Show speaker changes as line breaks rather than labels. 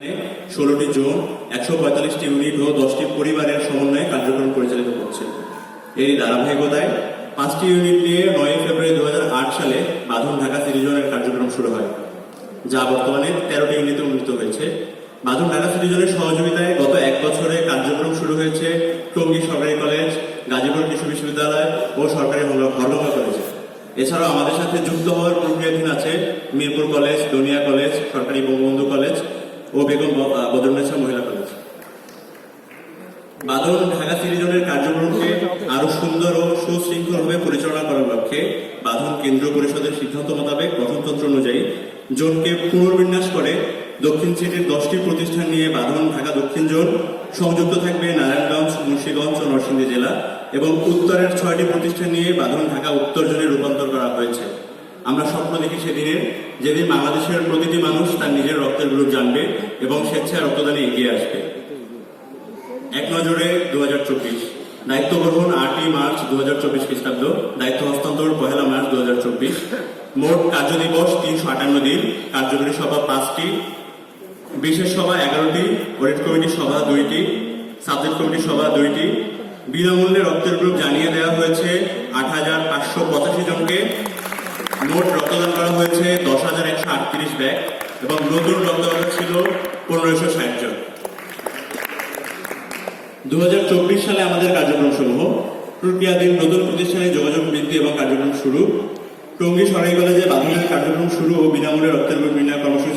16টি zone, 145টি unit ও 10টি পরিবারের সমন্বয়ে কার্যক্রম পরিচালিত করছে। এর ধারাবাহিকতায় 5টি ইউনিট নিয়ে 9 ফেব্রুয়ারি 2008 সালে বাঁধন ঢাকা সিটি জোনের কার্যক্রম শুরু হয়, যা বর্তমানে 13টি ইউনিটে উন্নীত হয়েছে। বাঁধন ঢাকা সিটি জোনের সহযোগিতায় গত 1 বছরে কার্যক্রম শুরু হয়েছে টঙ্গী সরকারি কলেজ, গাজীপুর কৃষি বিশ্ববিদ্যালয় ও সরকারি হলমা কলেজে। এছাড়াও আমাদের সাথে যুক্ত হওয়ার প্রক্রিয়াধীন আছে মিরপুর কলেজ, দনিয়া কলেজ, সরকারি বঙ্গবন্ধু কলেজ ও বেগম বদরুন্নেছা মহিলা কলেজ। বাঁধন ঢাকা সিটি জোনের কার্যক্রমকে আরো সুন্দর ও সুশৃঙ্খলভাবে পরিচালনা করার লক্ষ্যে বাঁধন কেন্দ্রীয় পরিষদের সিদ্ধান্ত মোতাবেক গঠনতন্ত্র অনুযায়ী জোনকে পুনর্বিন্যাস করে দক্ষিণ সিটির 10টি প্রতিষ্ঠান নিয়ে বাঁধন ঢাকা দক্ষিণ জোন সংযুক্ত থাকবে নারায়ণগঞ্জ, মুন্সিগঞ্জ ও নরসিংদী জেলা, এবং উত্তরের 6টি প্রতিষ্ঠান নিয়ে বাঁধন ঢাকা উত্তর জোনে রূপান্তর করা হয়েছে। আমরা স্বপ্ন দেখি সেদিনের, যেদিন বাংলাদেশের প্রতিটি মানুষ তার নিজের রক্তের গ্রুপ জানবে এবং স্বেচ্ছায় রক্তদানে এগিয়ে আসবে। এক নজরে 2024 দায়িত্ব গ্রহণ 8ই মার্চ 2024 খ্রিস্টাব্দ, দায়িত্ব হস্তান্তর 1 মার্চ 2024। মোট কার্যদিবস 358 দিন, কার্যকরী সভা 5টি, বিশেষ সভা 11টি, অডিট কমিটি সভা 2টি, সাবজেক্ট কমিটি সভা 2টি। বিনামূল্যে রক্তের গ্রুপ জানিয়ে দেওয়া হয়েছে 8,585 জনকে। মোট রক্তদান করা হয়েছে 10,138 ব্যাগ এবং নতুন রক্তদান ছিল 1560 জন। 2024 সালে আমাদের কার্যক্রম সমূহ: প্রক্রিয়াধীন নতুন প্রতিষ্ঠানে যোগাযোগ বৃদ্ধি এবং কার্যক্রম শুরু, টঙ্গী সরকারি কলেজে বাঁধনের কার্যক্রম শুরু ও বিনামূল্যে রক্তের গ্রুপ নির্ণয় কর্মসূচি